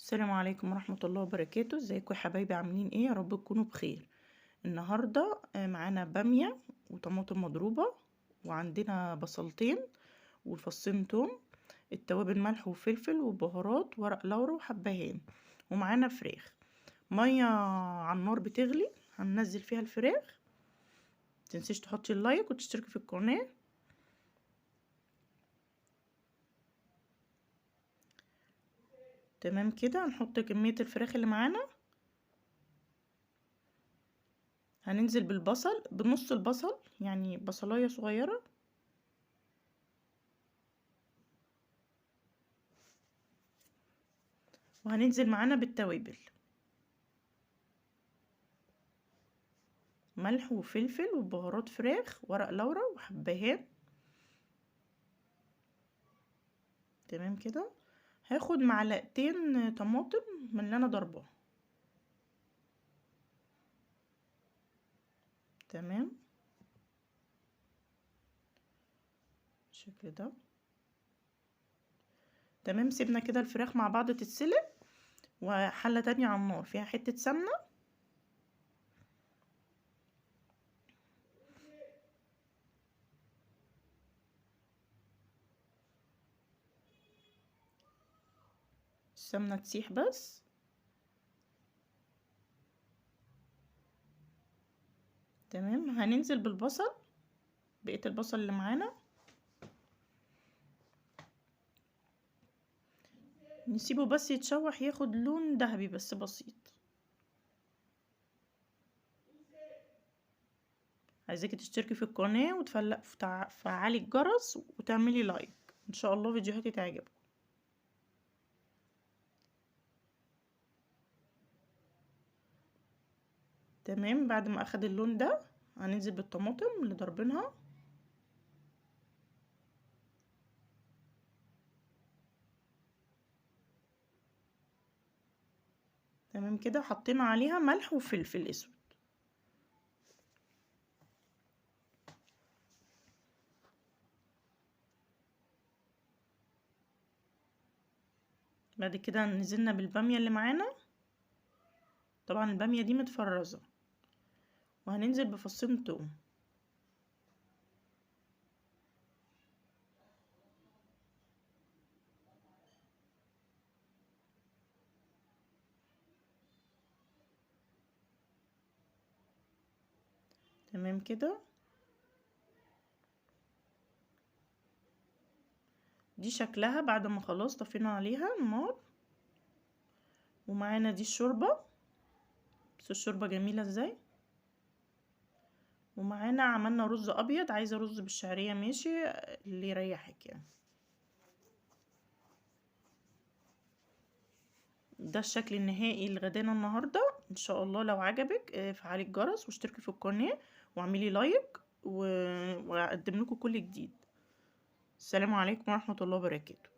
السلام عليكم ورحمة الله وبركاته. ازيكم يا حبايبي؟ عاملين ايه؟ يا رب تكونوا بخير. النهاردة معانا بامية وطماطم مضروبة، وعندنا بصلتين وفصين توم، التوابل ملح وفلفل وبهارات ورق لورا وحبهان، ومعانا فراخ. مية على النار بتغلي، هننزل فيها الفراخ. متنسيش تحطي اللايك وتشتركي في القناة. تمام كده، هنحط كمية الفراخ اللي معانا. هننزل بالبصل بنص البصل، يعني بصلاية صغيرة. وهننزل معانا بالتوابل، ملح وفلفل وبهارات فراخ ورق لورا وحبهان. تمام كده. هاخد معلقتين طماطم من اللي انا ضرباها. تمام بالشكل ده. تمام، سيبنا كده الفراخ مع بعض تتسلق، وحلة تانية على النار فيها حتة سمنة. السمنة تسيح بس. تمام، هننزل بالبصل، بقية البصل اللي معانا. نسيبه بس يتشوح، ياخد لون ذهبي بس بسيط. عايزاكي تشتركي في القناة وتفعلي الجرس وتعملي لايك، ان شاء الله فيديوهاتي تعجبكم. تمام، بعد ما اخد اللون ده هننزل بالطماطم اللي ضربينها. تمام كده، حطينا عليها ملح وفلفل اسود. بعد كده نزلنا بالبامية اللي معانا، طبعا البامية دي متفرزة، وهننزل بفصين توم. تمام كده. دي شكلها بعد ما خلاص طفينا عليها النار. ومعانا دي الشوربة، بس الشوربة جميلة ازاي. ومعانا عملنا رز ابيض، عايزة رز بالشعرية ماشي، اللي يريحك يعني. ده الشكل النهائي لغدانا النهاردة. ان شاء الله لو عجبك فعلي الجرس واشتركي في القناة واعملي لايك واقدم لكم كل جديد. السلام عليكم ورحمة الله وبركاته.